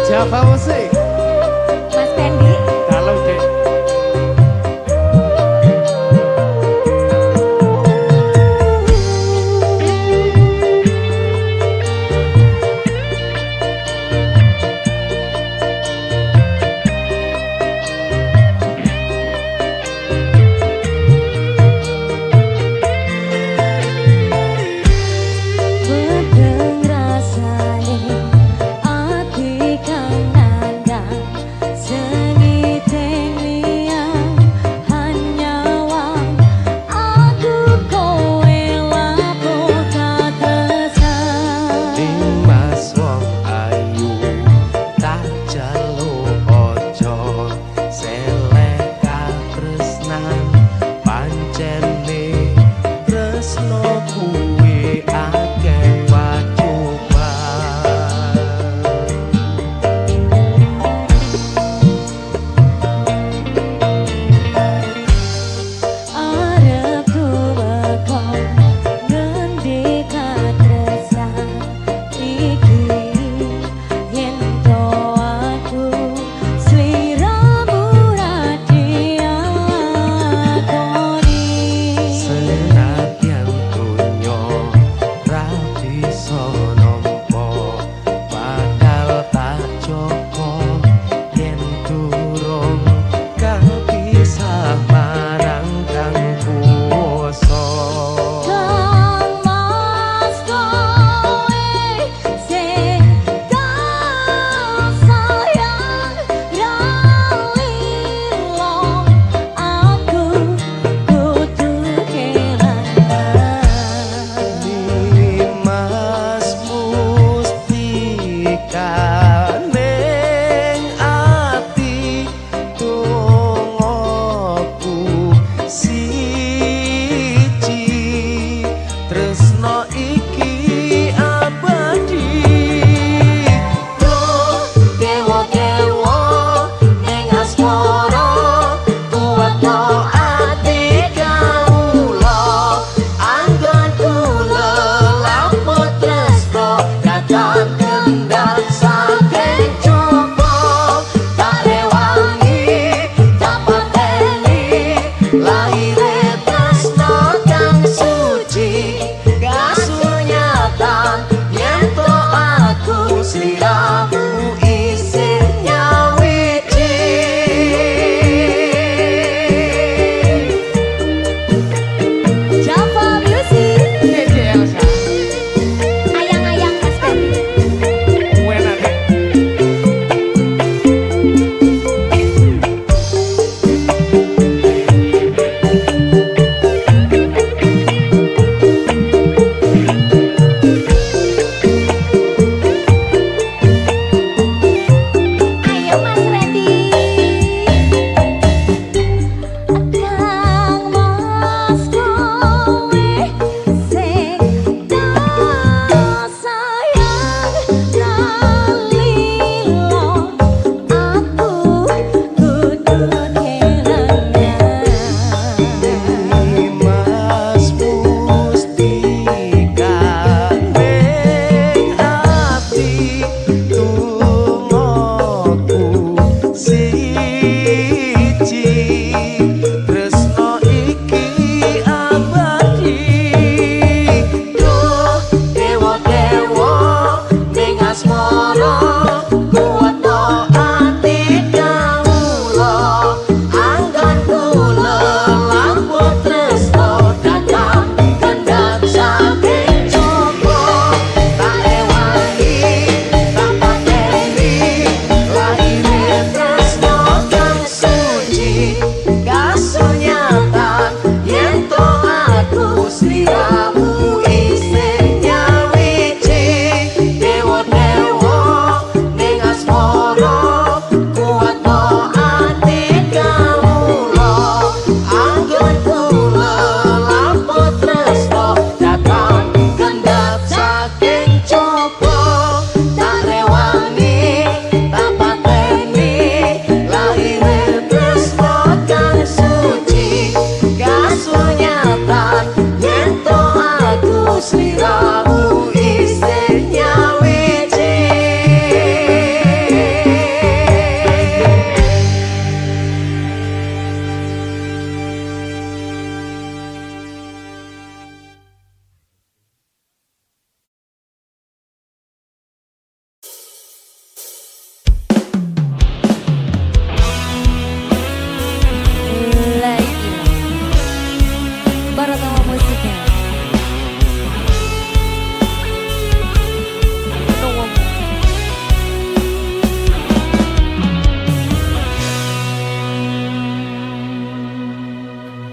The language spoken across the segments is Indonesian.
Java Musik Mas Pendi. dalam dek. Bedeng rasane ati kang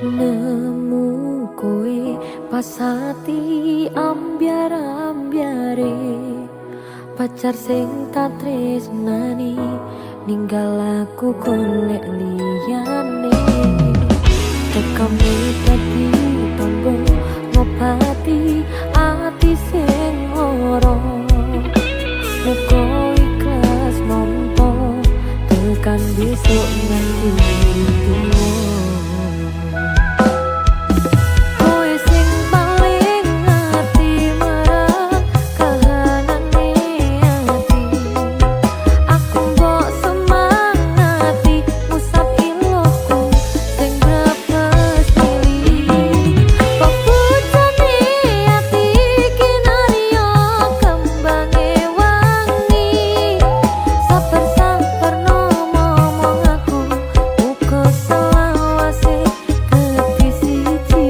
Nemu kowe pas hati ambyar-ambyare, pacar sing tak tresnani ninggal aku golek liyane. Tekane dadi tombo ngobati ati sing ora, muga ikhlas nampa tekan besok nganti tuwa. Aku mbok semangati usap ilmuku sing brebes milih pepujane ati kinarya kembange wangi saben-saben ngomong aku muga selawase Gusti siji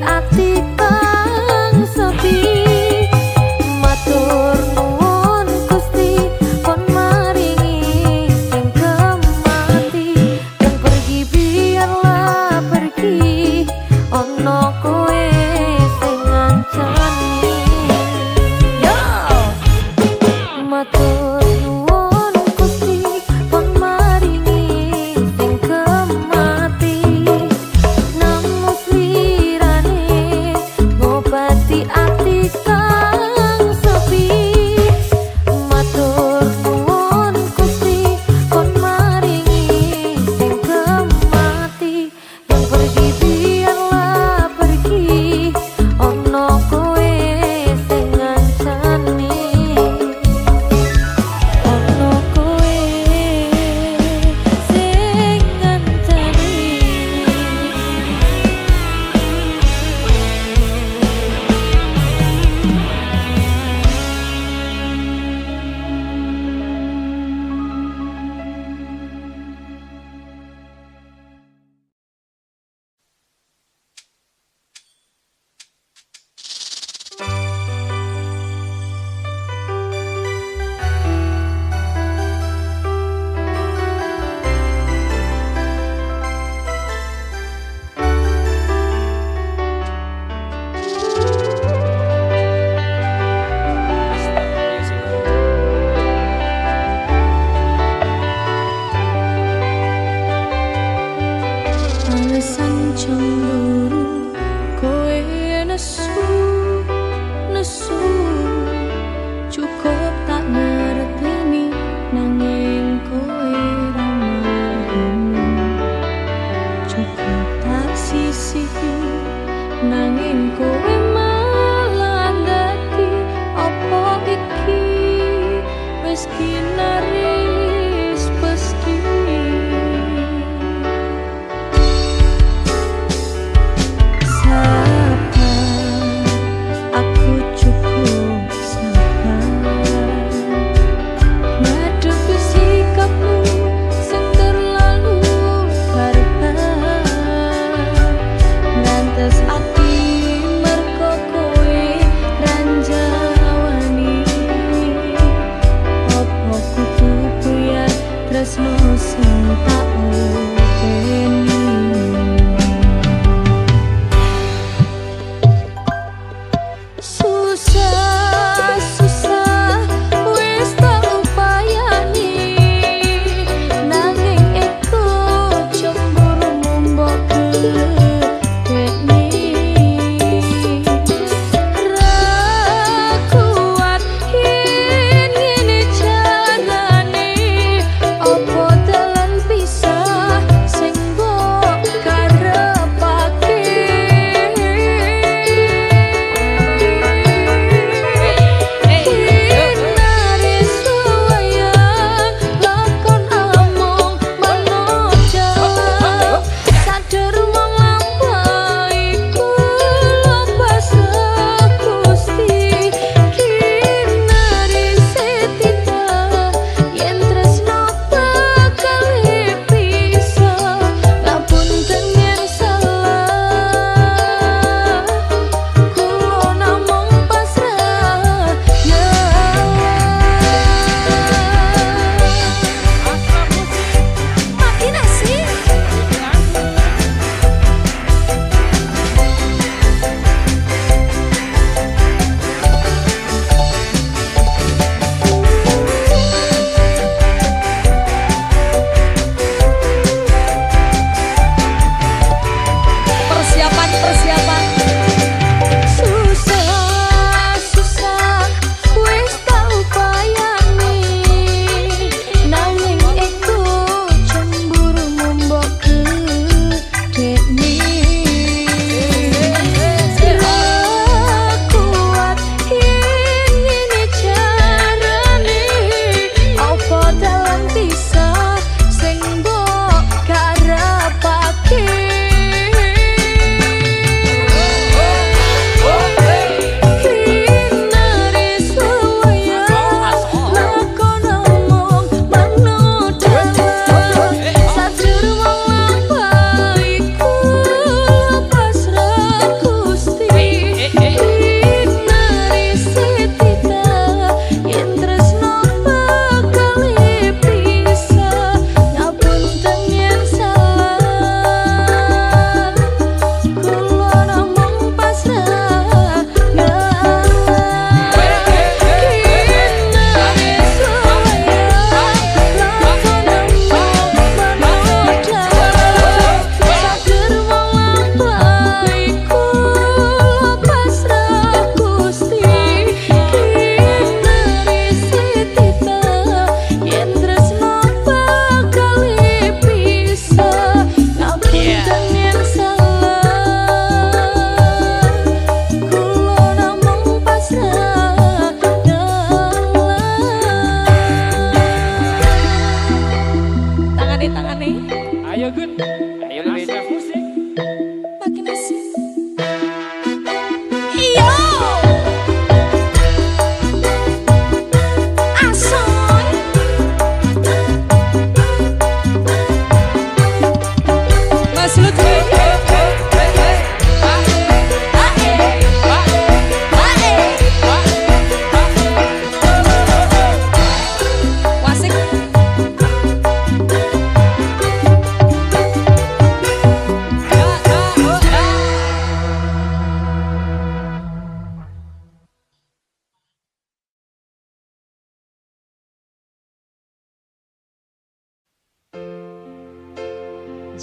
ati kang sepi matur nuwun Gusti pon maringi sing kemati yang pergi biarlah pergi ono kowe sing ngancani yo matur nuwun Gusti pon maringi sing kemati nang ati kang sepi matur nuwun Gusti kon maringi sing kemati yang pergi biarlah pergi ono kowe sing ngancani ono kowe sing ngancani. Alasan cemburu kowe nesu cukup tak ngerteni nanging kowe ra mau cukup tak sisihi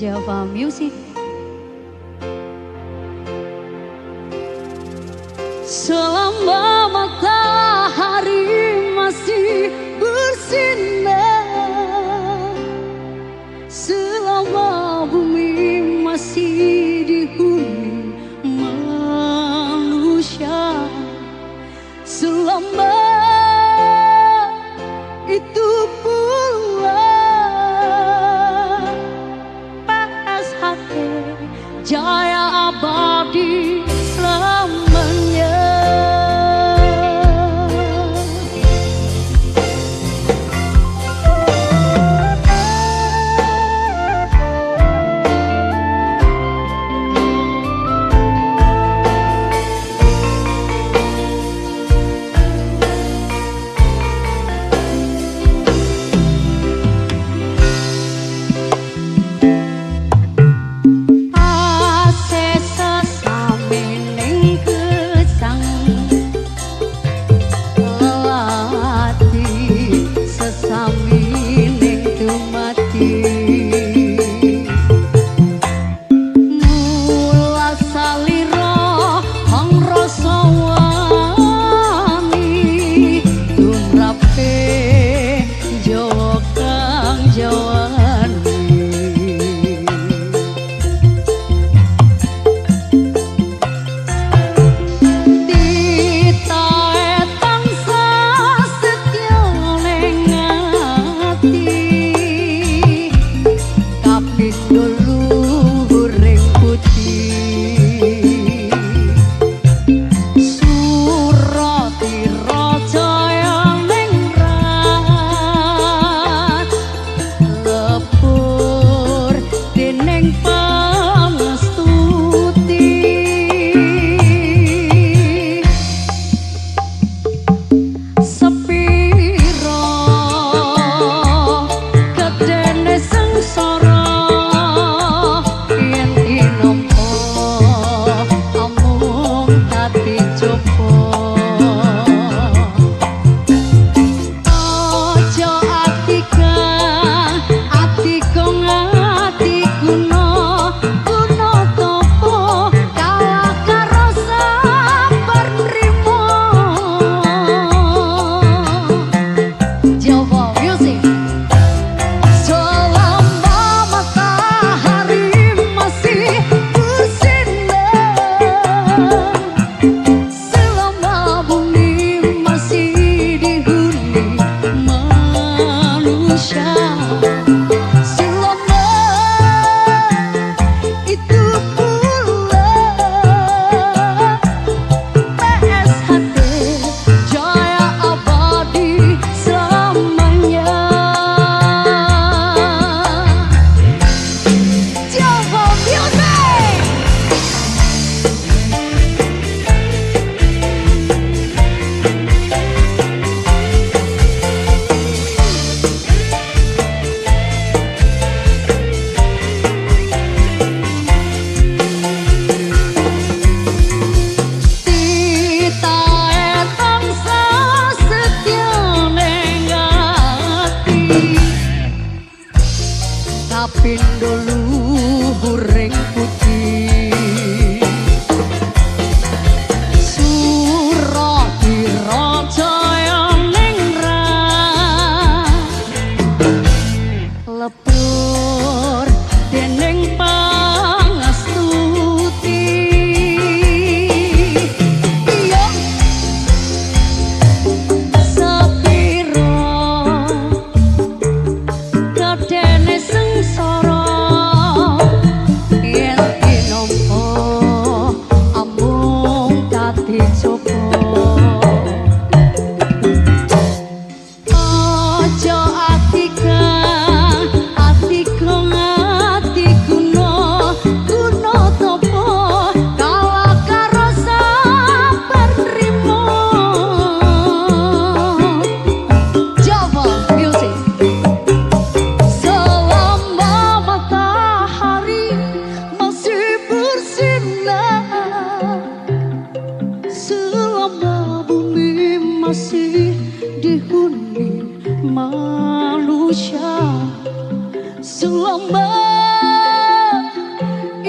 Java Music. Selama matahari masih bersinar, selama bumi masih dihuni manusia, selama itu pula PSHT jaya abadi selamanya. Ase sesame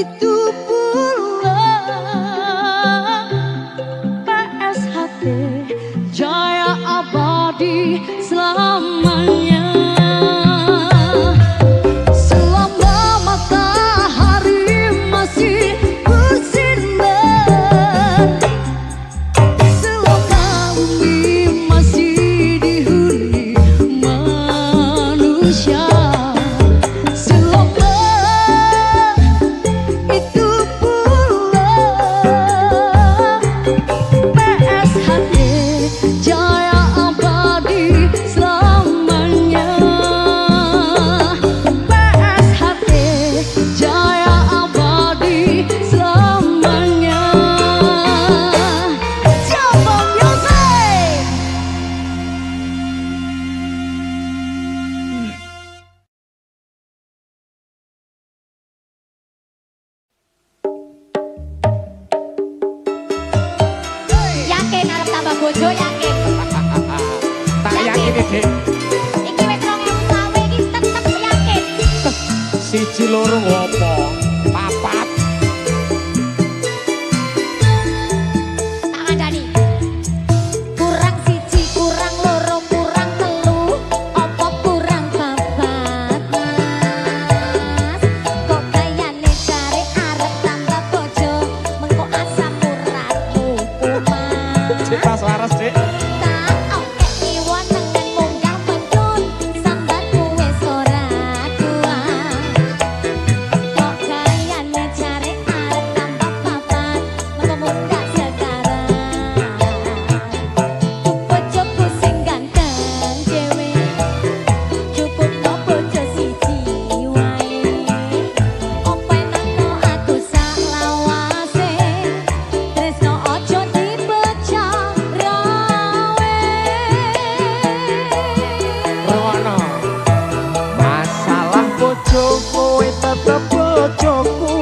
itu pula PSHT Jaya abadi selamanya. Selama matahari masih bersinar, selama bumi masih dihuni manusia, selama itu pula PSHT Jaya abadi selamanya. PSHT Jaya abadi selamanya. Coba music. Yakin arep tambah bojo yakin. Tak yakin Dik. Iki wis 2020 iki tetep yakin. Siji loro ngopo? Papat. Tak kandhani. Kurang siji, kurang loro, kurang telu, opo kurang papat, Mas? Kok kayane jare arep tambah bojo, mengko asam uratmu kumat. Cek pas waras, Dik. Tak oke iwon nengen munggah mentun, sambatmu wis ora kuat. Kok kayane jare arep tambah papat, mengko munggah sekarang. Bojoku sing ganteng dhewe, cukup no bojo siji wae. Opo enakno aku sak lawase, tresno ojo dipecah rawe. Rono. Masalah bojo kowe tetep bojoku,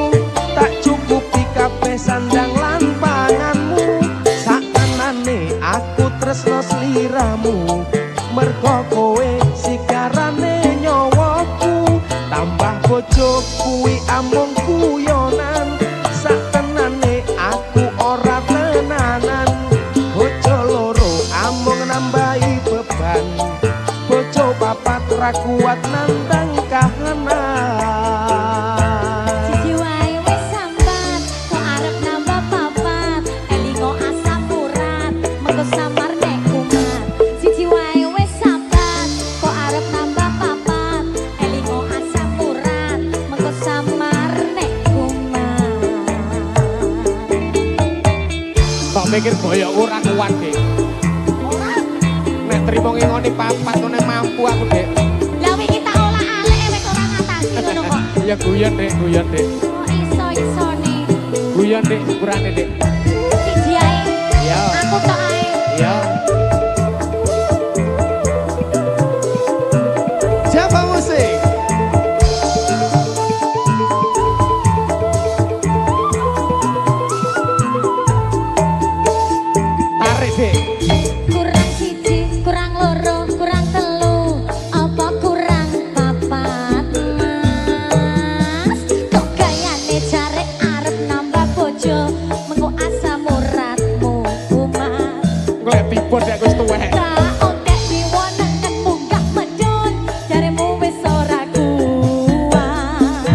tak cukupi kabeh sandang lan panganmu. Satenane aku tresno sliramu, mergo kowe sigarane nyawaku. Tambah bojo kuwi amung guyonan, satenane aku ora tenanan. Bojo loro amung nambahi beban, bojo papat ra kuat nandang kahanan. Siji wae wis sambat, kok arep nambah papat, elingo asam urat, mengko samar nek kumat. Siji wae wis sambat, kok arep nambah papat, elingo asam urat, mengko samar nek kumat. Kok mikir boyokku ora kuat, Dik. Nek trimo ngingoni papat kok nek mampu aku, Dik. Lah wingi tak olah alek wis ora ngatasi ngono kok. Ya guyon, Dik, guyon, Dik. Oh iso-isone. Guyon, Dik, sepurane, Dik. Siji ae. Ya. Aku tok ae. Ya. Siapa musik? Tarik, Dik. Kurang siji, kurang loro, kurang telu, apa kurang papat, Mas? Kok kayane jare arep nambah bojo, mengko asam uratmu kumat. Golek tibon nek wis tuwek. Tak oke biwon nengen munggah medun, jaremu wis ora kuat.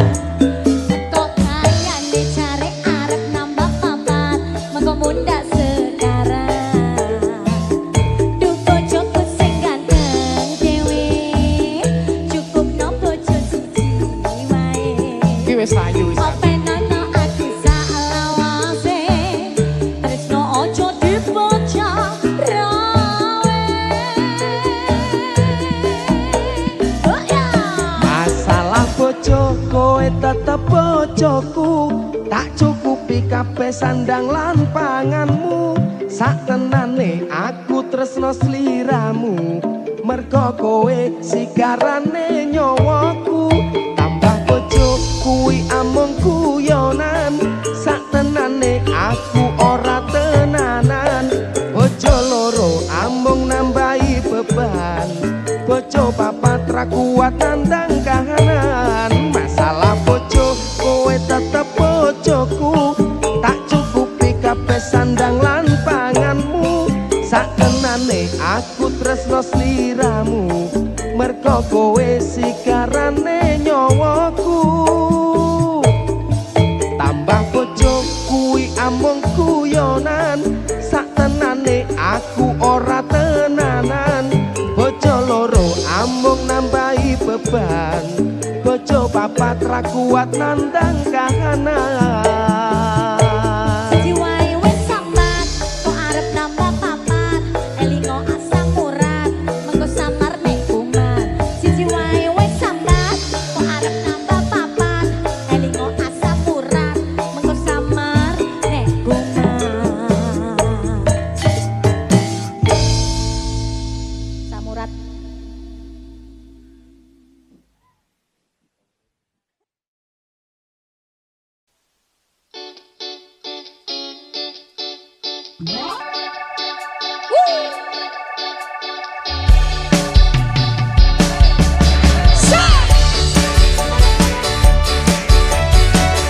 Kok kayane jare arep nambah papat, mengko mundak sekarang. Duh bojoku sing ganteng dhewe, cukup no bojo siji wae. Iki wis sayu wis. Openana aku sak lawase, tresno ojo dipecah rawe. Oh ya. Masalah bojo kowe tetep bojoku, tak cukupi kabeh sandang lan panganmu. Satenane aku tresno sliramu, mergo kowe sigarane nyawaku. Tambah bojo kuwi amung guyonan, satenane aku ora tenanan. Bojo loro amung nambahi beban, bojo papat ra kuat nandang kahanan. Masalah bojo kowe tetep papat ra kuat nandang kahanan. Siji wae wis sambat kok arep nambah papat elingo asam urat mengko samar nek kumat. Siji wae wis sambat kok arep nambah papat elingo asam urat mengko samar nek kumat. Samurat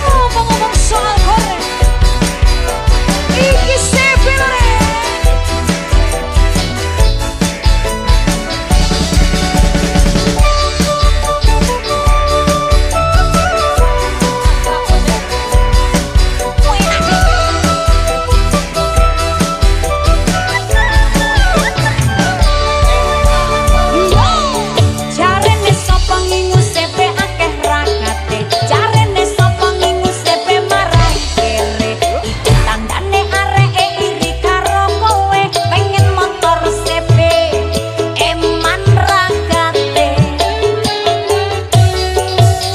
ngomong-ngomong soal goreng iki sepil jarene sapa ngingu sepe akeh rakate jarene sapa ngingu sepe marai kere iki tandane areke iri karo kowe pengen motor sepe eman rakate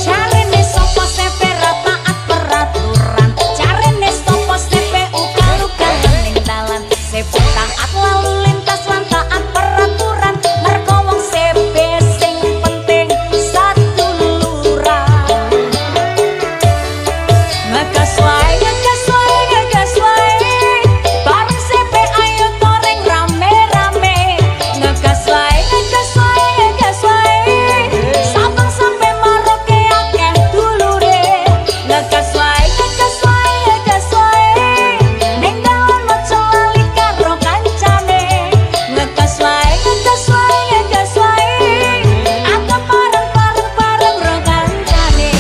jarene sapa sepe rataat peraturan jarene sapa sepe ukal-ukalan ning dalan sepe taat lalu lintas lan taat peraturan mergo wong sepe sing penting satu lurah ngegas wae bareng sepe ayo toreng rame-rame ngegas wae sabang sampe maroke akeh dulure ngegas wae ning dalan ojo lali karo kancane ngegas wae aku bareng-bareng ro kancane.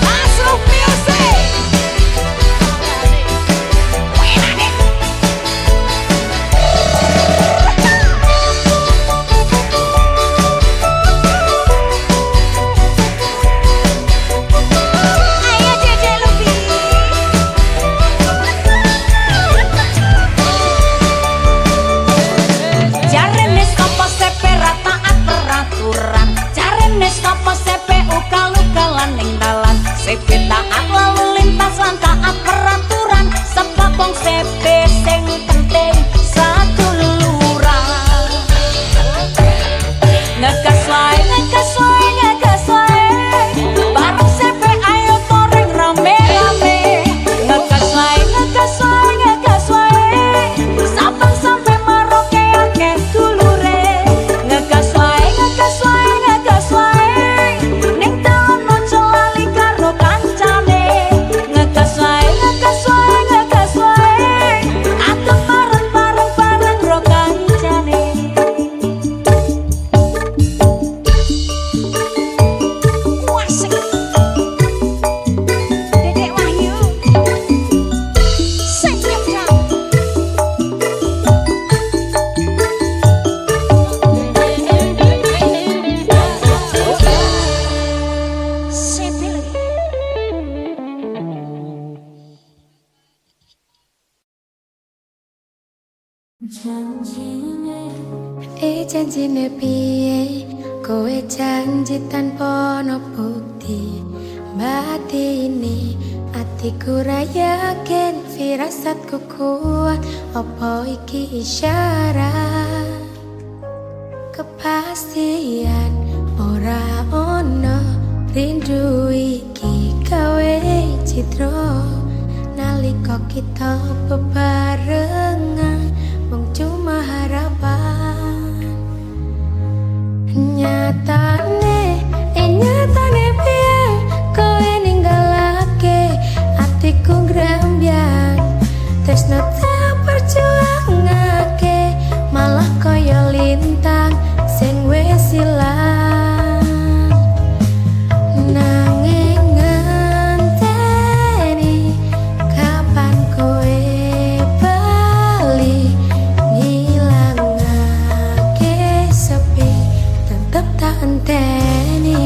Masuk music. Ayo Dede Lubi. Jarene sapa sepe rataat peraturan jarene sapa sepe ukal-ukalan ning dalan sepe taat lalu lintas lan taat peraturan sebab wong sepe sing penting satu lurah ngegas wae bareng sepe ayo toreng rame-rame ngegas wae sabang sampe maroke akeh dulure ngegas wae ning taun ojo lali karo kancane ngegas wae aku bareng ro kancane. Wasik Dedek Wahyu sing nyedang sepil janjine piye kowe janji tanpa ono bukti batine atiku ra yakin firasatku kuat apa iki isyarat kepastian ora ono rindu iki gawe citra nalika kita bebarengan mung cuma harapan nyatane piye kowe ninggalake atiku ngrambyang tresno tak perjuangake malah kaya lintang sing wis ilang nanging ngenteni kapan kowe bali enteni.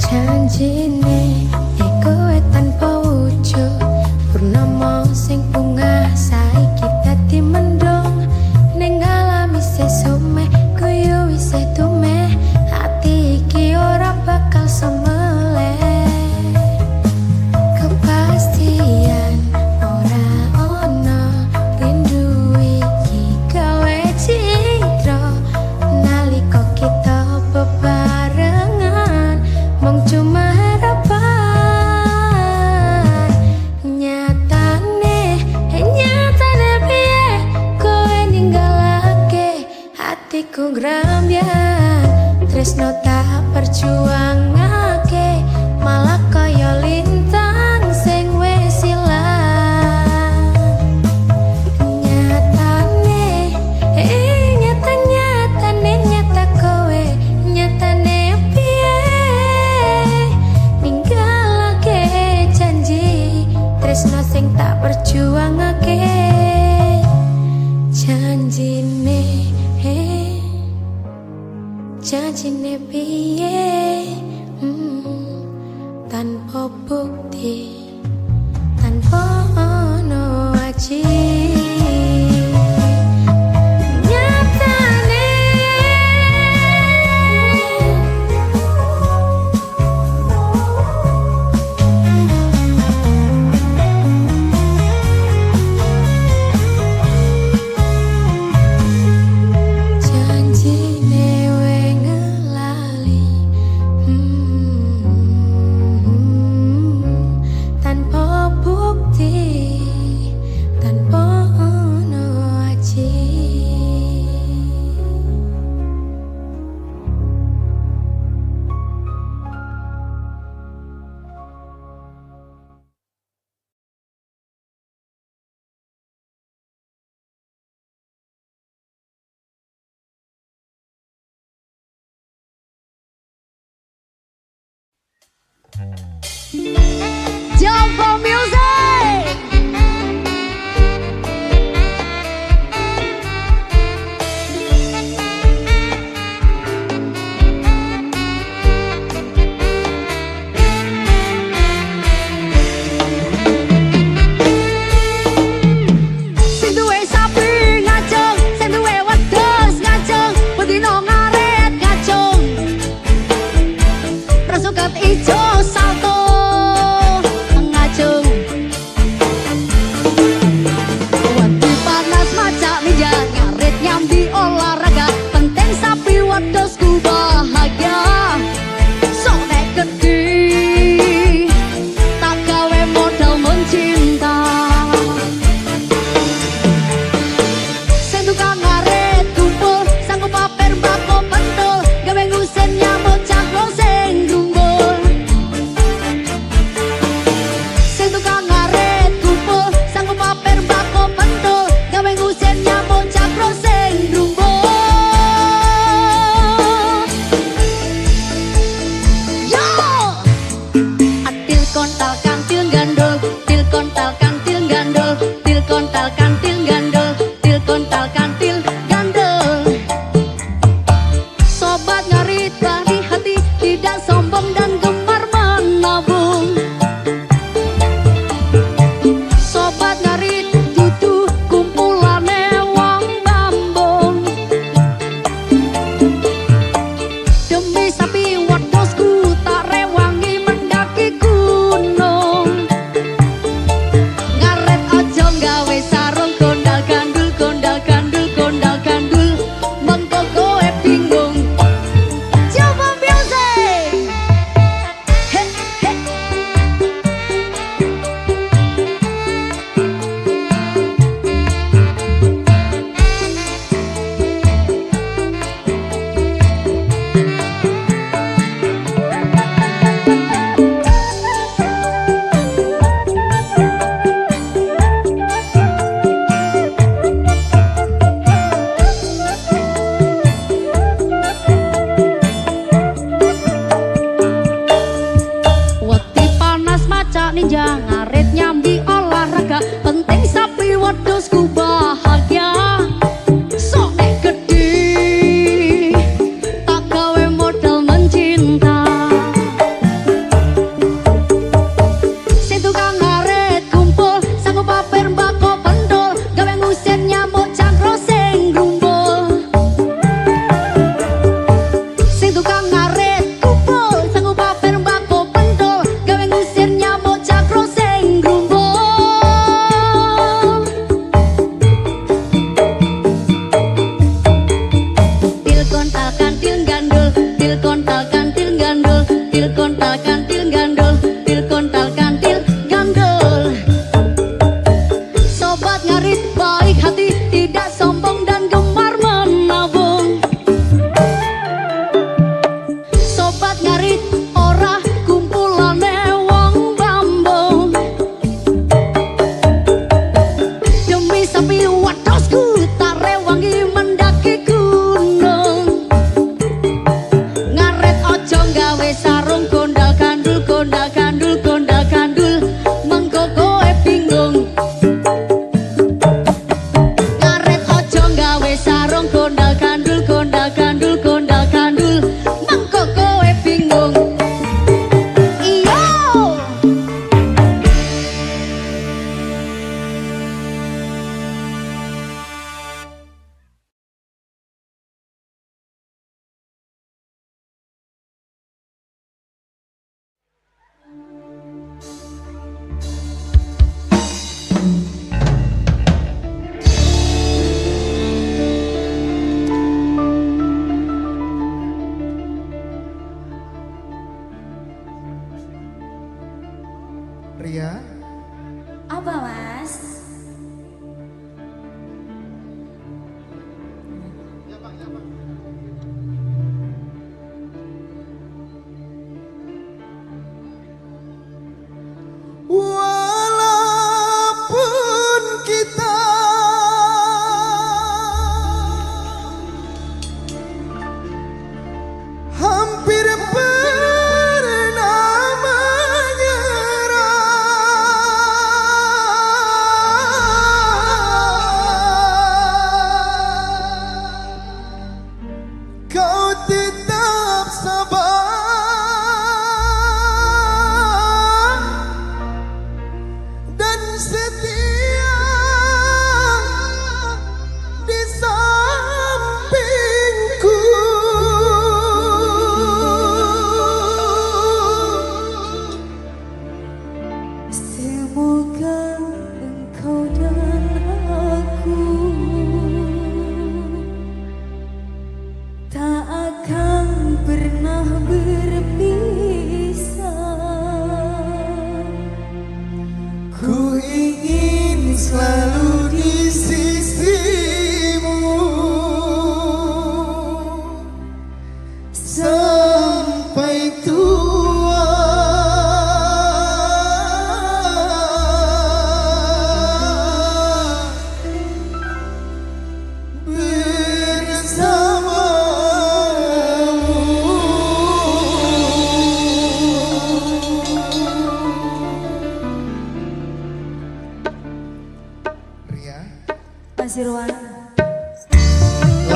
Janjine kowe tanpa wujud purnama sing bungah saiki dadi mendung ning alami sesume kuyu isih tumeh ati iki ora bakal semele kepastian ora ono rindu iki gawe citra nalika kita bebarengan mung cuma harapan nyatane piye kowe ninggalake hatiku grambian tresno tak perjuangake malah kaya lintang sing wis ilang nyatane nyata kowe nyatane piye ninggalake janji tresno sing tak perjuangake janjine piye tanpa bukti tanpa ono aji nyatane janjine we ngelali tanpa bukti tanpa ono aji. Jump for music. Sing duwe sapi ngacung, sing duwe wedhus ngacung, bedino ngaret ngacung. Rasuket ijo salto ngacung.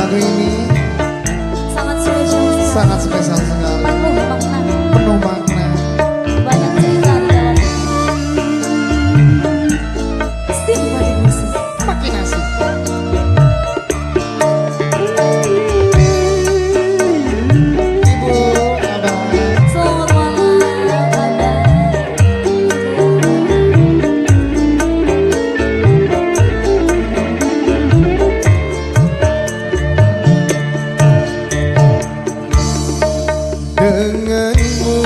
lagu ini Sangat spesial sekali. sangat spesial sekali, Penuh makna. penuh makna. Banyak cerita di dalamnya. Sip bagi musik. Makin asik. Ibu, abang. Selamat malam, Abang. Denganmu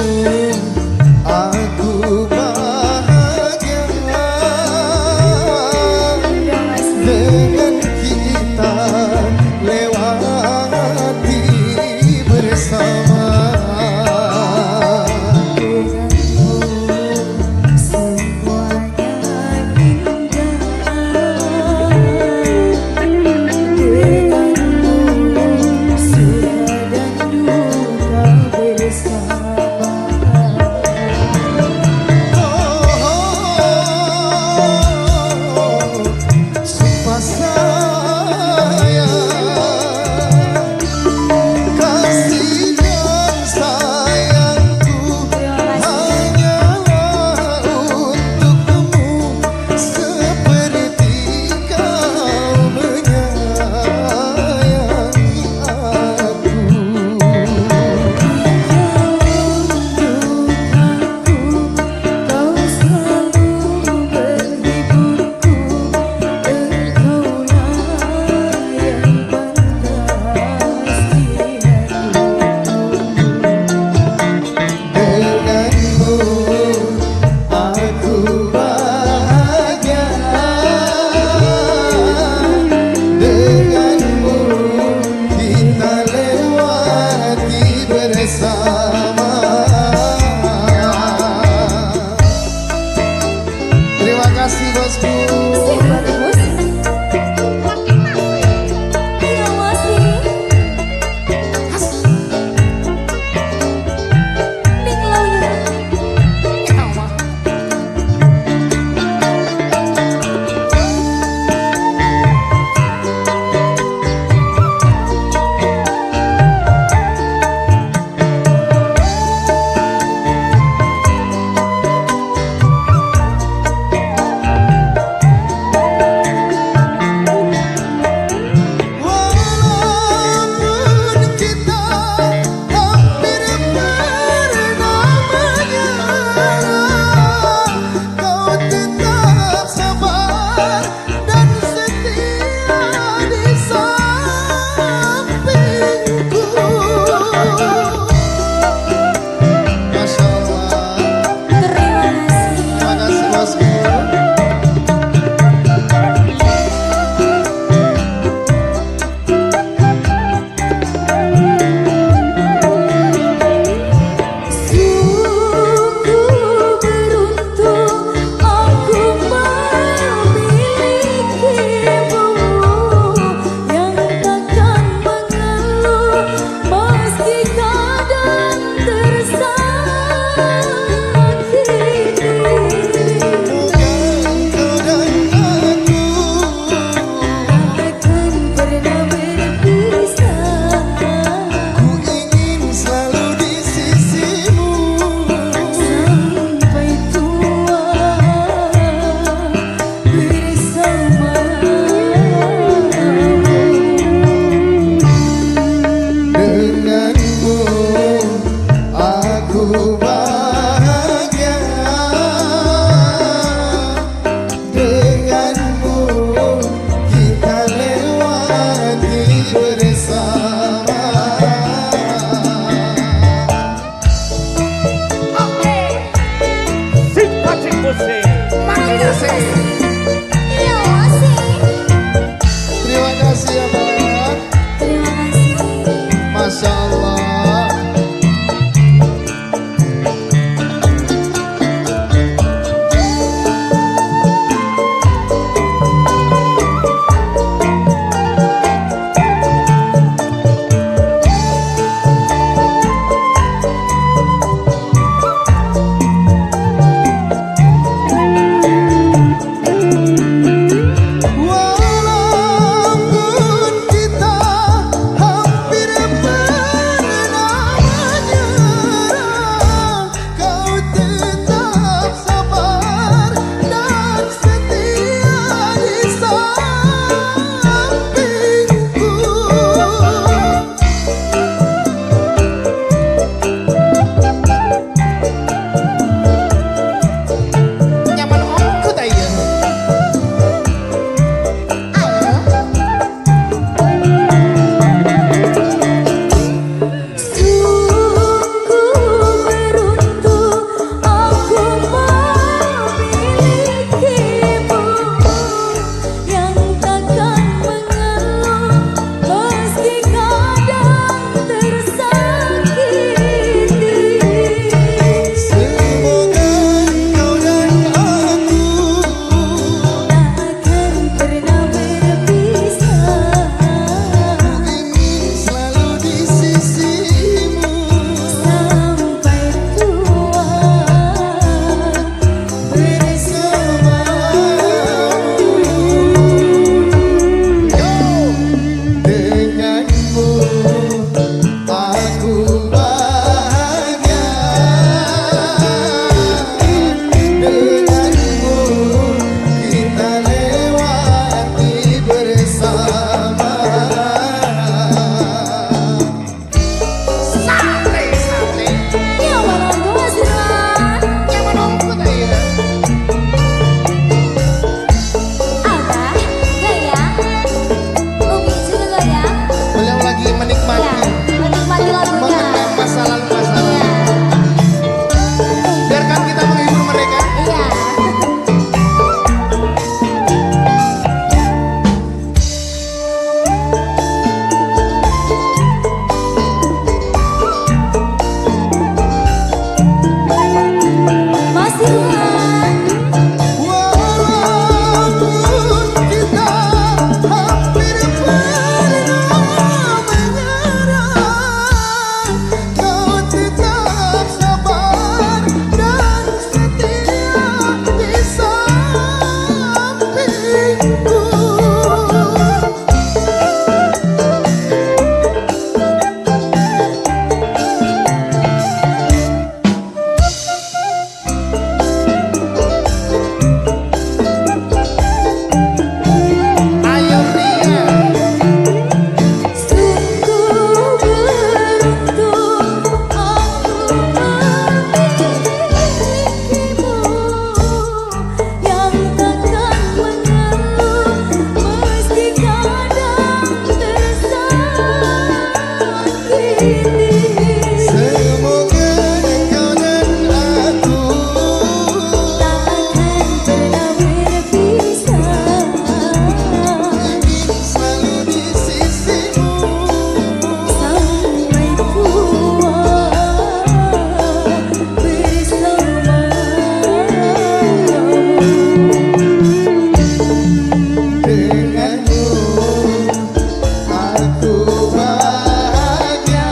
Aku bahagia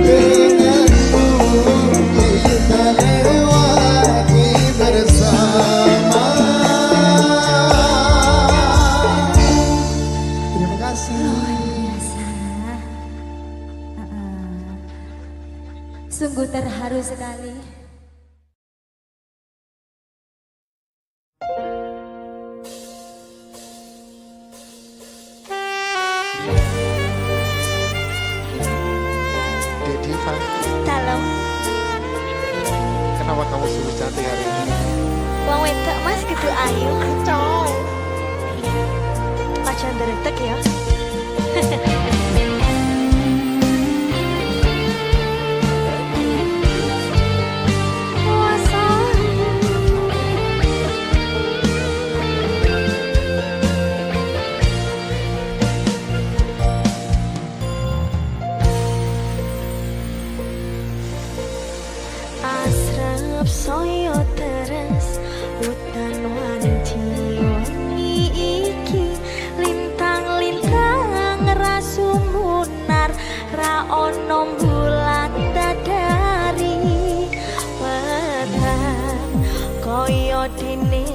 denganmu, kita lewati bersama. Terima kasih. Sungguh terharu sekali. Diva, Dalam kenapa kamu sungguh cantik hari ini? wong wedok Mas kudu ayu. Cow. Pacar deretek ya. Asrap soyo teres hutan wanci wangi iki lintang-lintang rasumunar ra ono bulan dadari wetan koyo dene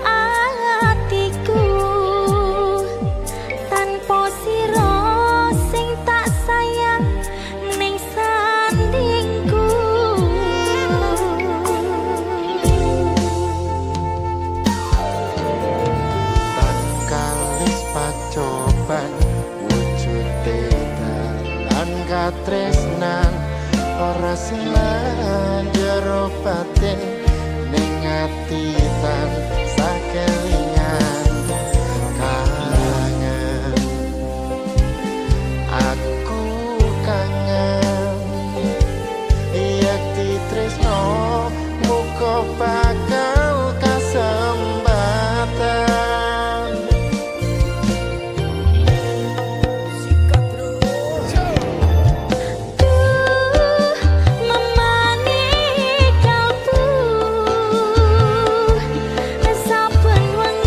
atiku tanpa sira sing tak sayang ning sandingku. Kalis pacoban wujude dalan katresnan ora silan jero batin ning ati tansah kelingan kangen. Aku kangen yak ditresno muga bakal kasempatan. Memani kalbu saben wengi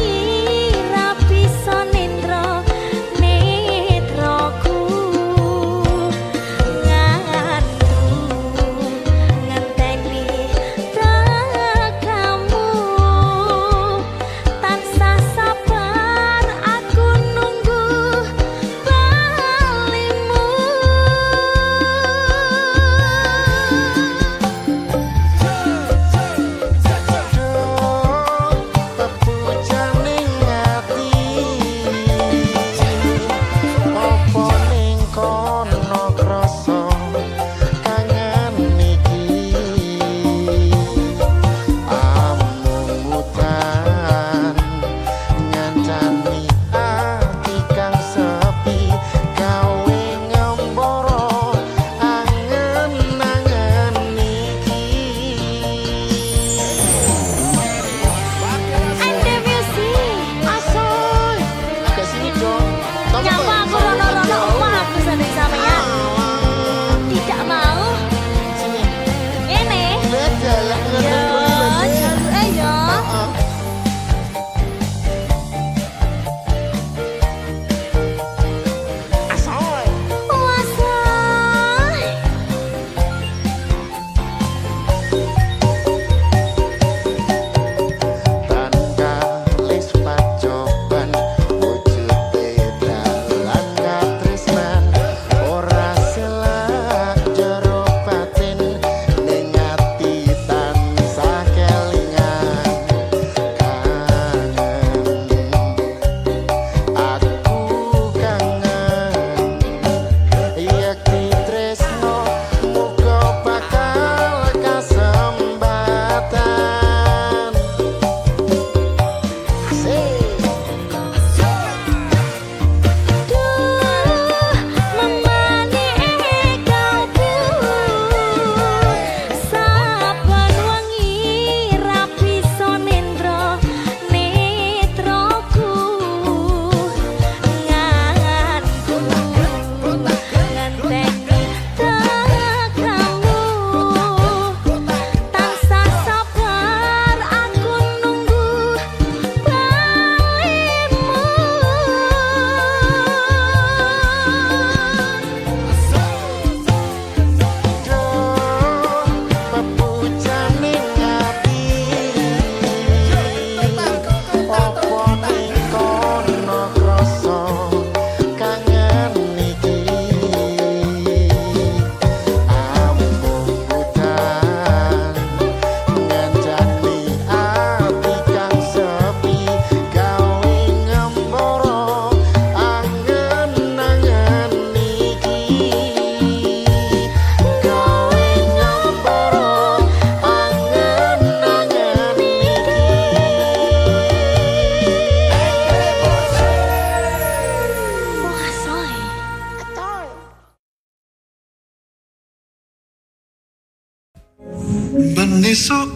esuk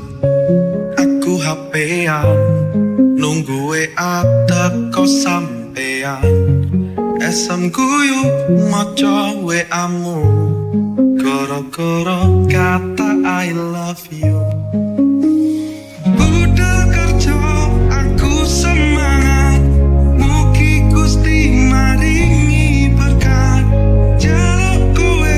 aku HP-an nunggu WA teko sampean. SM guyu maca WA-mu gara-gara kata I love you. Budal kerja aku semangat, mugi Gusti maringi berkat. Jaluk kowe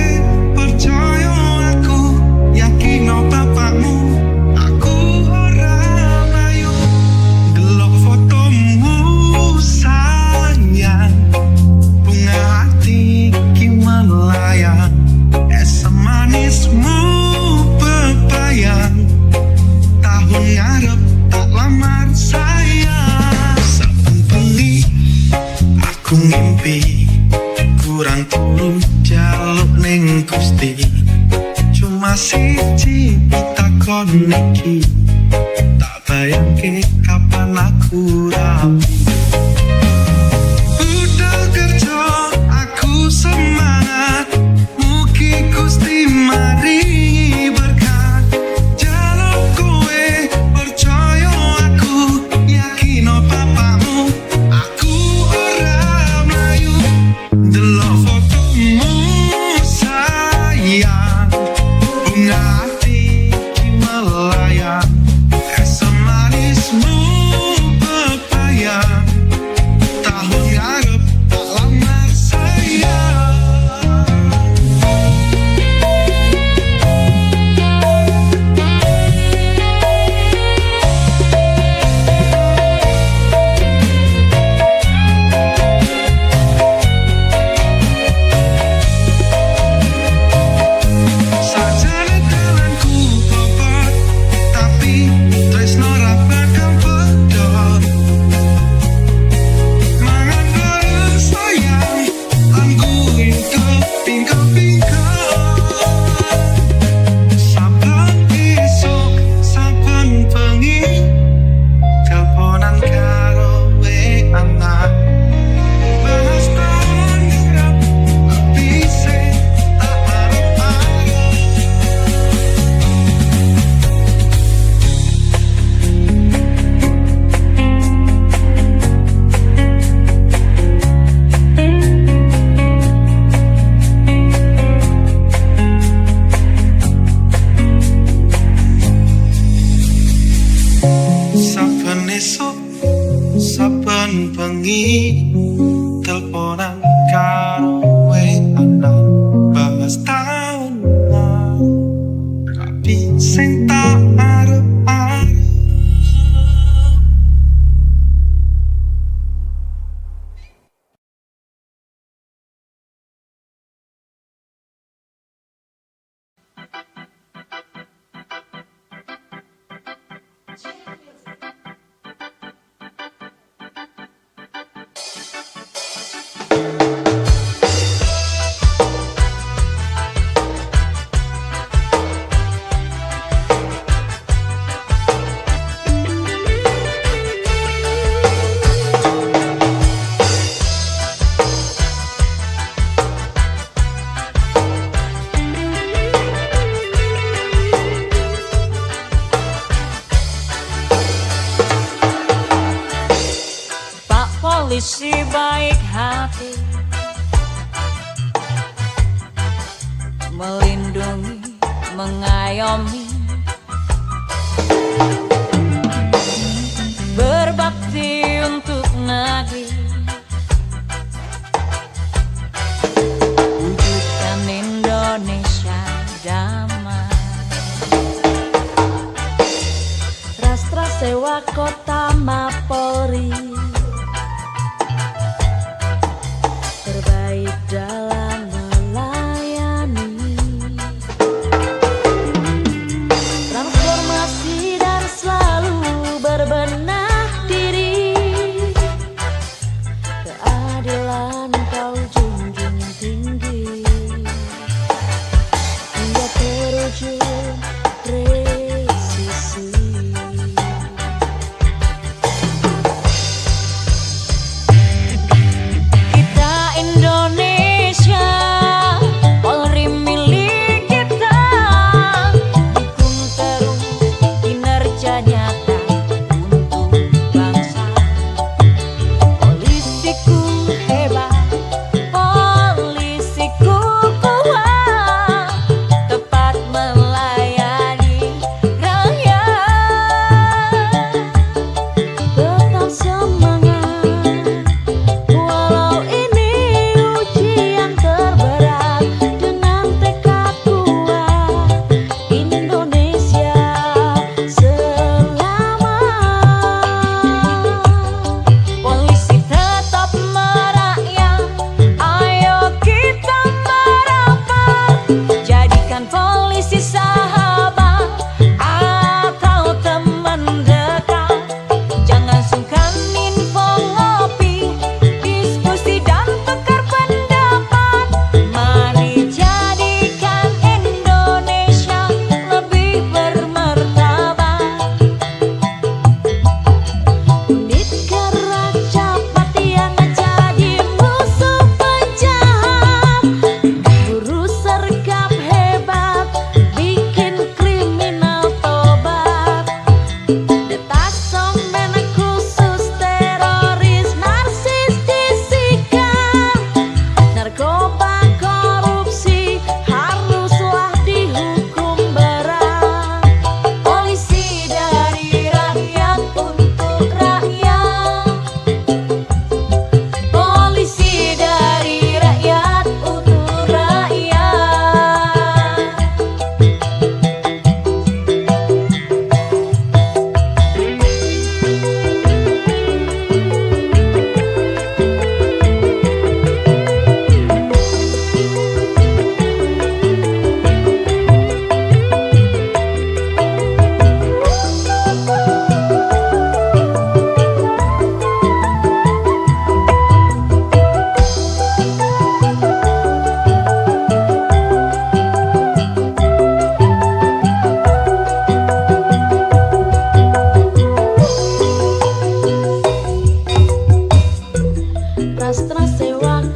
percaya aku, yakin bapakmu aku ora layu. Delok fotomu sayang, bunga hati ki melayang. Esem manismu bebayang, tahun ngarep tak lamar sayang. Saben bengi aku ngimpi, kurang turu jaluk ning Gusti. Cuma siji pitakon iki, tak bayangke kapan aku rapi. Budal kerja aku semangat, mugi Gusti maringi berkat. Jaluk kowe percaya aku, yakin bapakmu aku ora mlayu. Delok fotomu sayang, bunga hati ki melayang. Esem manismu bebayang, tahun ngarep tak lamar sayang. Sajane dalanku bobot, tapi tresno ra bakal pedot. Mangan bareng sayang, lan guyu kepingkal-pingkal. Saben esuk, saben bengi, teleponan karo WA-an. Bahas tahun ngarep, lebih sing tak arep-arep. Saben esuk, saben bengi, teleponan karo WA-an. Bahas taun tapi sing tak arep-arep. Pak polisi baik hati, melindungi, mengayomi, berbakti untuk negeri, wujudkan Indonesia damai. Rastra sewa kota Mapolri, terbaik dalam melayani. Transformasi dan selalu berbenah diri, keadilan kau junjung tinggi, hingga terwujud presisi. Polri milik kita, dukung terus waktu